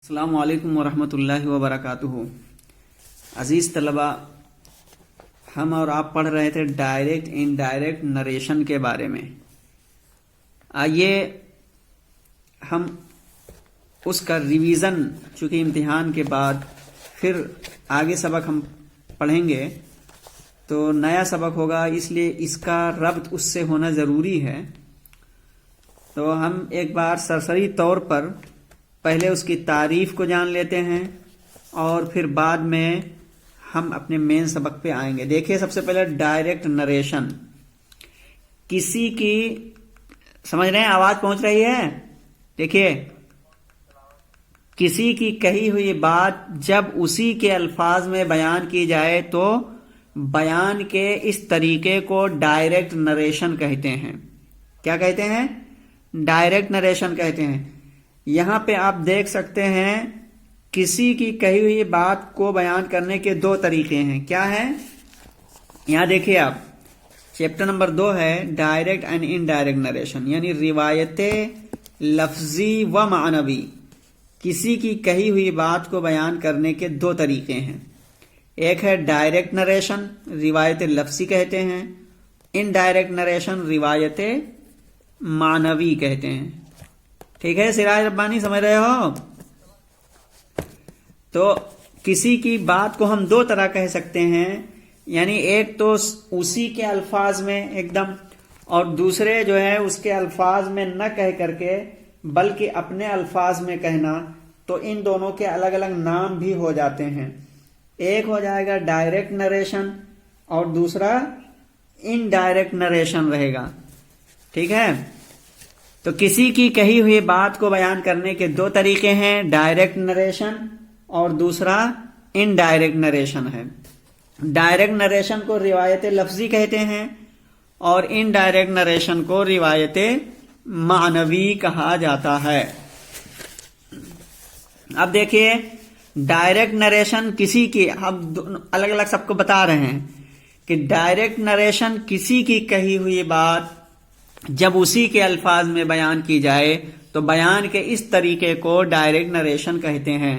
السلام علیکم ورحمۃ اللہ وبرکاتہ۔ عزیز طلبہ، ہم اور آپ پڑھ رہے تھے ڈائریکٹ انڈائریکٹ نریشن کے بارے میں۔ آئیے ہم اس کا ریویژن، چونکہ امتحان کے بعد پھر آگے سبق ہم پڑھیں گے تو نیا سبق ہوگا، اس لیے اس کا ربط اس سے ہونا ضروری ہے۔ تو ہم ایک بار سرسری طور پر پہلے اس کی تعریف کو جان لیتے ہیں اور پھر بعد میں ہم اپنے مین سبق پہ آئیں گے۔ دیکھیے، سب سے پہلے ڈائریکٹ نریشن، کسی کی سمجھ رہے ہیں، آواز پہنچ رہی ہے؟ دیکھیے، کسی کی کہی ہوئی بات جب اسی کے الفاظ میں بیان کی جائے تو بیان کے اس طریقے کو ڈائریکٹ نریشن کہتے ہیں۔ کیا کہتے ہیں؟ ڈائریکٹ نریشن کہتے ہیں۔ یہاں پہ آپ دیکھ سکتے ہیں کسی کی کہی ہوئی بات کو بیان کرنے کے دو طریقے ہیں۔ کیا ہے؟ یہاں دیکھیے، آپ چیپٹر نمبر 2 ہے ڈائریکٹ اینڈ انڈائریکٹ نریشن، یعنی روایت لفظی و معنوی۔ کسی کی کہی ہوئی بات کو بیان کرنے کے دو طریقے ہیں، ایک ہے ڈائریکٹ نریشن، روایت لفظی کہتے ہیں، انڈائریکٹ نریشن روایت معنوی کہتے ہیں۔ ٹھیک ہے سراج ربانی، سمجھ رہے ہو؟ تو کسی کی بات کو ہم دو طرح کہہ سکتے ہیں، یعنی ایک تو اسی کے الفاظ میں ایک دم، اور دوسرے جو ہے اس کے الفاظ میں نہ کہہ کر کے بلکہ اپنے الفاظ میں کہنا، تو ان دونوں کے الگ الگ نام بھی ہو جاتے ہیں۔ ایک ہو جائے گا ڈائریکٹ نریشن اور دوسرا انڈائریکٹ نریشن رہے گا۔ ٹھیک ہے، تو کسی کی کہی ہوئی بات کو بیان کرنے کے دو طریقے ہیں، ڈائریکٹ نریشن اور دوسرا انڈائریکٹ نریشن ہے۔ ڈائریکٹ نریشن کو روایت لفظی کہتے ہیں اور انڈائریکٹ نریشن کو روایت معنوی کہا جاتا ہے۔ اب دیکھیے، ڈائریکٹ نریشن کسی کی، ہم الگ الگ سب کو بتا رہے ہیں کہ ڈائریکٹ نریشن کسی کی کہی ہوئی بات جب اسی کے الفاظ میں بیان کی جائے تو بیان کے اس طریقے کو ڈائریکٹ نریشن کہتے ہیں۔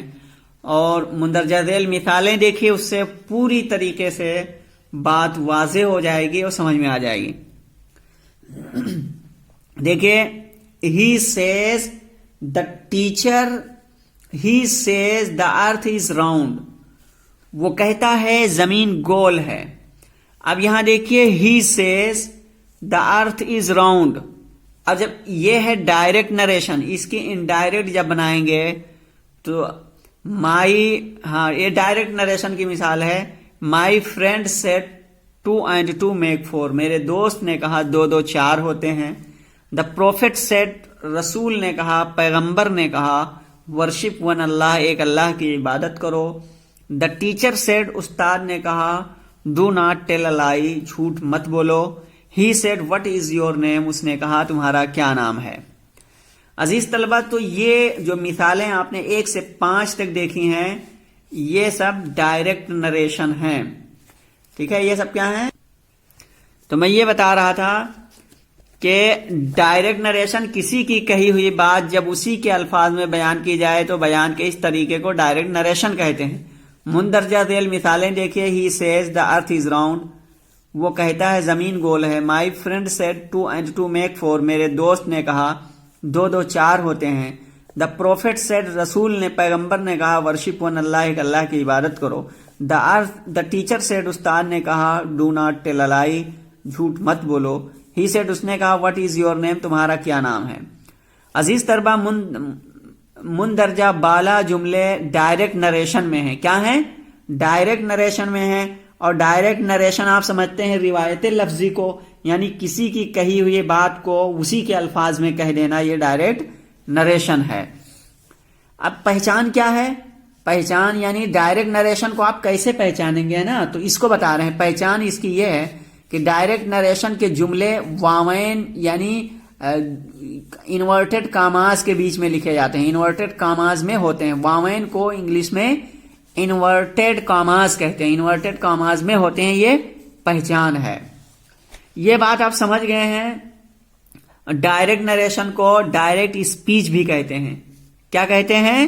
اور مندرجہ ذیل مثالیں دیکھیے، اس سے پوری طریقے سے بات واضح ہو جائے گی اور سمجھ میں آ جائے گی۔ دیکھیے، he says the teacher, he says the earth is round, وہ کہتا ہے زمین گول ہے۔ اب یہاں دیکھیے، he says the earth is round. اب جب یہ ہے ڈائریکٹ نریشن، اس کی انڈائریکٹ جب بنائیں گے تو یہ ڈائریکٹ نریشن کی مثال ہے، my friend said 2 and 2 make 4، میرے دوست نے کہا 2 2 4 ہوتے ہیں۔ دا پروفیٹ سیڈ، رسول نے کہا، پیغمبر نے کہا، ورشپ ون اللہ، ایک اللہ کی عبادت کرو۔ دا ٹیچر سیڈ، استاد نے کہا، ڈو ناٹ ٹیل اے لائی، جھوٹ مت بولو۔ He said what is your name, اس نے کہا تمہارا کیا نام ہے۔ عزیز طلبہ، تو یہ جو مثالیں آپ نے 1 سے 5 تک دیکھی ہیں، یہ سب ڈائریکٹ نریشن ہیں۔ ٹھیک ہے، یہ سب کیا ہیں؟ تو میں یہ بتا رہا تھا کہ ڈائریکٹ نریشن کسی کی کہی ہوئی بات جب اسی کے الفاظ میں بیان کی جائے تو بیان کے اس طریقے کو ڈائریکٹ نریشن کہتے ہیں۔ مندرجہ ذیل مثالیں دیکھیے، he says the earth is round, وہ کہتا ہے زمین گول ہے۔ My friend said 2 and 2 make 4، میرے دوست نے کہا 2 2 4 ہوتے ہیں۔ دا پروفیٹ سیڈ، رسول نے، پیغمبر نے کہا، ورشپ ون اللہ، ایک اللہ کی عبادت کرو۔ دا ٹیچر سیڈ، استاد نے کہا، ڈو ناٹ ٹیل اے لائی، جھوٹ مت بولو۔ ہی سیڈ، اس نے کہا، وٹ از یور نیم، تمہارا کیا نام ہے۔ عزیز طلبہ، مندرجہ بالا جملے ڈائریکٹ نریشن میں ہیں۔ کیا ہیں؟ ڈائریکٹ نریشن میں ہیں۔ اور ڈائریکٹ نریشن آپ سمجھتے ہیں روایت لفظی کو، یعنی کسی کی کہی ہوئی بات کو اسی کے الفاظ میں کہہ دینا، یہ ڈائریکٹ نریشن ہے۔ اب پہچان کیا ہے؟ پہچان یعنی ڈائریکٹ نریشن کو آپ کیسے پہچانیں گے نا، تو اس کو بتا رہے ہیں۔ پہچان اس کی یہ ہے کہ ڈائریکٹ نریشن کے جملے واوین یعنی انورٹڈ کاماز کے بیچ میں لکھے جاتے ہیں، انورٹڈ کاماز میں ہوتے ہیں۔ واوین کو انگلش میں انورٹڈ کاماز کہتے ہیں، انورٹڈ کاماز میں ہوتے ہیں، یہ پہچان ہے۔ یہ بات آپ سمجھ گئے ہیں۔ ڈائریکٹ نریشن کو ڈائریکٹ اسپیچ بھی کہتے ہیں۔ کیا کہتے ہیں؟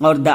اور دا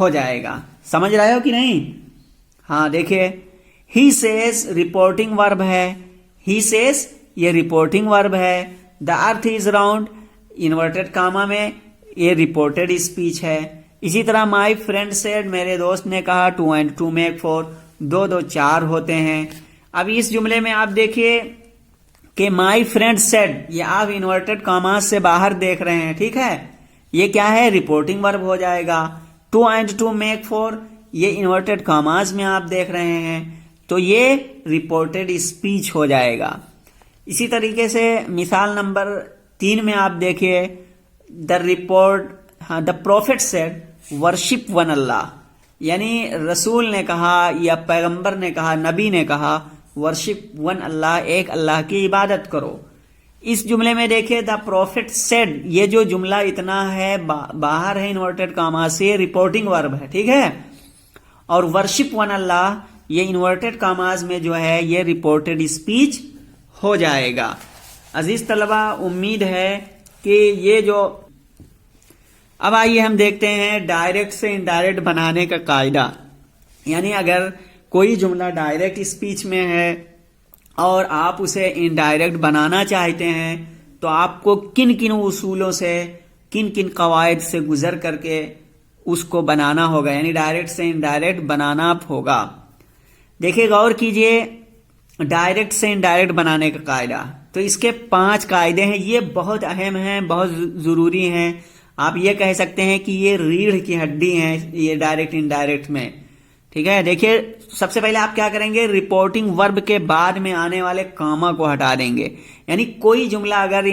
ہو جائے گا. سمجھ رہے ہو کہ نہیں؟ ہاں دیکھیے ہی سیز رپورٹنگ ورب ہے, ہی سیز یہ رپورٹنگ ورب ہے, دا earth is round inverted Cama میں یہ رپورٹڈ اسپیچ ہے. اسی طرح مائی فرینڈ سیڈ میرے دوست نے کہا 2 and 2 make 4 2 2 4 ہوتے ہیں. اب اس جملے میں آپ دیکھیے کہ مائی فرینڈ سیڈ یہ آپ انورٹڈ کاماز سے باہر دیکھ رہے ہیں, ٹھیک ہے, یہ کیا ہے رپورٹنگ ورب ہو جائے گا. 2 and 2 make 4 یہ انورٹڈ کاماز میں آپ دیکھ رہے ہیں تو یہ رپورٹڈ اسپیچ ہو جائے گا. اسی طریقے سے مثال نمبر 3 میں آپ دیکھیے دا پروفیٹ سیڈ ورشپ ون اللہ, یعنی رسول نے کہا یا پیغمبر نے کہا, نبی نے کہا ورشپ ون اللہ, ایک اللہ کی عبادت کرو. اس جملے میں دیکھیے دا پروفیٹ سیڈ یہ جو جملہ اتنا ہے باہر ہے انورٹڈ کاما سے, رپورٹنگ ورب ہے, ٹھیک ہے, اور ورشپ ون اللہ یہ انورٹڈ کاماز میں جو ہے یہ رپورٹڈ اسپیچ ہو جائے گا. عزیز طلبہ امید ہے کہ یہ جو اب آئیے ہم دیکھتے ہیں ڈائریکٹ سے انڈائریکٹ بنانے کا قاعدہ. یعنی اگر کوئی جملہ ڈائریکٹ اسپیچ میں ہے اور آپ اسے انڈائریکٹ بنانا چاہتے ہیں تو آپ کو کن کن اصولوں سے کن کن قواعد سے گزر کر کے اس کو بنانا ہوگا, یعنی ڈائریکٹ سے انڈائریکٹ بنانا ہوگا. دیکھیے غور کیجئے ڈائریکٹ سے انڈائریکٹ بنانے کا قاعدہ, تو اس کے 5 قاعدے ہیں, یہ بہت اہم ہیں, بہت ضروری ہیں. آپ یہ کہہ سکتے ہیں کہ یہ ریڑھ کی ہڈی ہیں یہ ڈائریکٹ انڈائریکٹ میں, ٹھیک ہے. دیکھیے سب سے پہلے آپ کیا کریں گے, رپورٹنگ ورب کے بعد میں آنے والے کاما کو ہٹا دیں گے. یعنی کوئی جملہ اگر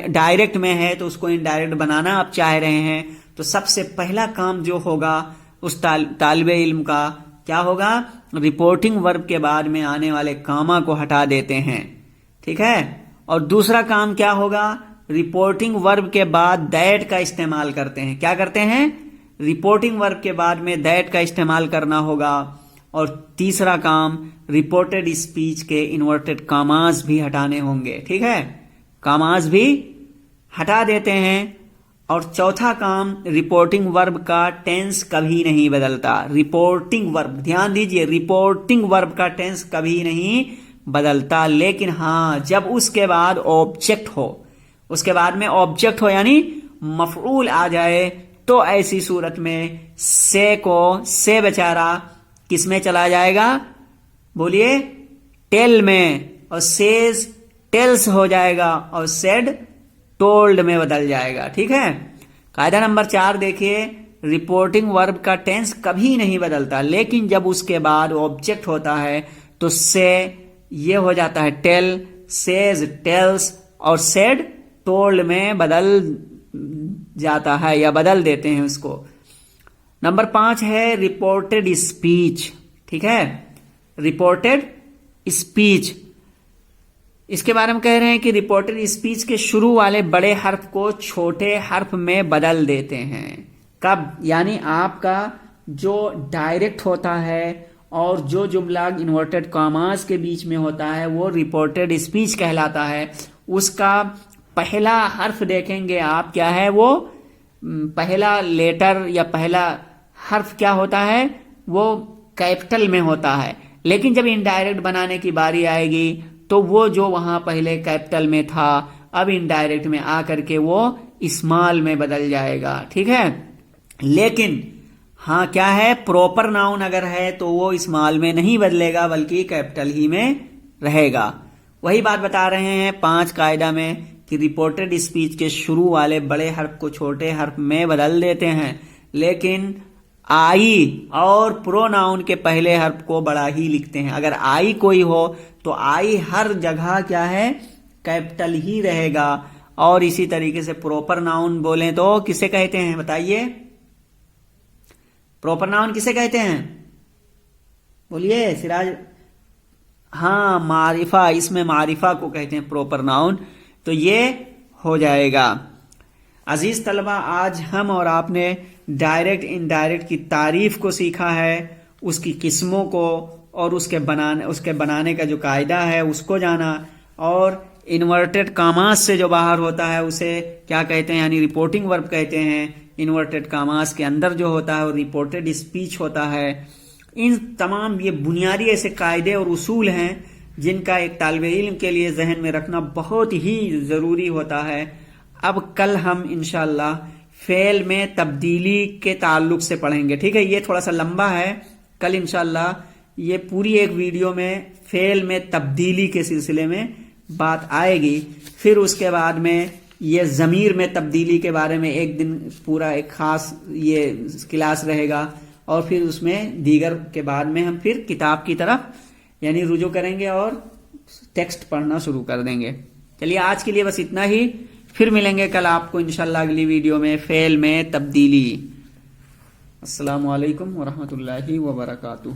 ڈائریکٹ میں ہے تو اس کو انڈائریکٹ بنانا آپ چاہ رہے ہیں تو سب سے پہلا کام جو ہوگا اس طالب علم کا کیا ہوگا, رپورٹنگ ورب کے بعد میں آنے والے کاما کو ہٹا دیتے ہیں, ٹھیک ہے. اور دوسرا کام کیا ہوگا, رپورٹنگ ورب کے بعد دیٹ کا استعمال کرتے ہیں. کیا کرتے ہیں, رپورٹنگ ورب کے بعد میں دیٹ کا استعمال کرنا ہوگا. اور تیسرا کام رپورٹڈ اسپیچ کے انورٹڈ کاماز بھی ہٹانے ہوں گے, ٹھیک ہے, کاماز بھی ہٹا دیتے ہیں. اور چوتھا کام رپورٹنگ ورب کا ٹینس کبھی نہیں بدلتا. رپورٹنگ ورب دھیان دیجئے, رپورٹنگ ورب کا ٹینس کبھی نہیں بدلتا, لیکن ہاں جب اس کے بعد آبجیکٹ ہو, اس کے بعد میں آبجیکٹ ہو یعنی مفعول آ جائے تو ایسی صورت میں سے بیچارہ کس میں چلا جائے گا, بولیے ٹیل میں, اور سیز ٹیلس ہو جائے گا, اور سیڈ ٹولڈ میں بدل جائے گا, ٹھیک ہے. قاعدہ نمبر 4 دیکھیے, رپورٹنگ ورب کا ٹینس کبھی نہیں بدلتا, لیکن جب اس کے بعد آبجیکٹ ہوتا ہے تو سے یہ ہو جاتا ہے ٹیل, سیز ٹیلس, اور سیڈ ٹولڈ میں بدل جاتا ہے یا بدل دیتے ہیں اس کو. نمبر 5 ہے رپورٹڈ اسپیچ, ٹھیک ہے, رپورٹڈ اسپیچ. اس کے بارے میں کہہ رہے ہیں کہ رپورٹڈ اسپیچ کے شروع والے بڑے حرف کو چھوٹے حرف میں بدل دیتے ہیں. کب, یعنی آپ کا جو ڈائریکٹ ہوتا ہے اور جو جملہ انورٹڈ کاماز کے بیچ میں ہوتا ہے وہ رپورٹڈ اسپیچ کہلاتا ہے. اس کا پہلا حرف دیکھیں گے آپ کیا ہے, وہ پہلا لیٹر یا پہلا حرف کیا ہوتا ہے, وہ کیپٹل میں ہوتا ہے. لیکن جب انڈائریکٹ بنانے کی باری آئے گی تو وہ جو وہاں پہلے کیپٹل میں تھا اب انڈائریکٹ میں آ کر کے وہ اسمال میں بدل جائے گا, ٹھیک ہے. لیکن ہاں کیا ہے, پروپر ناؤن اگر ہے تو وہ اسمال میں نہیں بدلے گا بلکہ کیپٹل ہی میں رہے گا. وہی بات بتا رہے ہیں 5 قاعدہ میں کہ رپورٹڈ اسپیچ کے شروع والے بڑے حرف کو چھوٹے حرف میں بدل دیتے ہیں, لیکن آئی اور پروناؤن کے پہلے حرف کو بڑا ہی لکھتے ہیں. اگر آئی کوئی ہو تو آئی ہر جگہ کیا ہے, کیپٹل ہی رہے گا. اور اسی طریقے سے پروپر ناؤن بولیں تو کسے کہتے ہیں, بتائیے پروپر ناؤن کسے کہتے ہیں, بولیے سراج. ہاں معرفہ, اس میں معرفہ کو کہتے ہیں پروپر ناؤن. تو یہ ہو جائے گا. عزیز طلبہ آج ہم اور آپ نے ڈائریکٹ انڈائریکٹ کی تعریف کو سیکھا ہے, اس کی قسموں کو اور اس کے بنانے کا جو قاعدہ ہے اس کو جانا, اور انورٹڈ کاماز سے جو باہر ہوتا ہے اسے کیا کہتے ہیں، یعنی رپورٹنگ ورب کہتے ہیں. انورٹڈ کاماز کے اندر جو ہوتا ہے وہ رپورٹڈ اسپیچ ہوتا ہے. ان تمام یہ بنیادی ایسے قاعدے اور اصول ہیں جن کا ایک طالب علم کے لیے ذہن میں رکھنا بہت ہی ضروری ہوتا ہے. اب کل ہم انشاءاللہ فعل میں تبدیلی کے تعلق سے پڑھیں گے. ٹھیک ہے، یہ تھوڑا سا لمبا ہے. کل انشاءاللہ یہ پوری ایک ویڈیو میں فعل میں تبدیلی کے سلسلے میں بات آئے گی. پھر اس کے بعد میں یہ ضمیر میں تبدیلی کے بارے میں ایک دن پورا ایک خاص یہ کلاس رہے گا، اور پھر اس میں دیگر کے بعد میں ہم پھر کتاب کی طرف یعنی رجوع کریں گے اور ٹیکسٹ پڑھنا شروع کر دیں گے. چلیے آج کے لیے بس اتنا ہی. پھر ملیں گے کل آپ کو انشاءاللہ اگلی ویڈیو میں فعل میں تبدیلی. السلام علیکم ورحمۃ اللہ وبرکاتہ.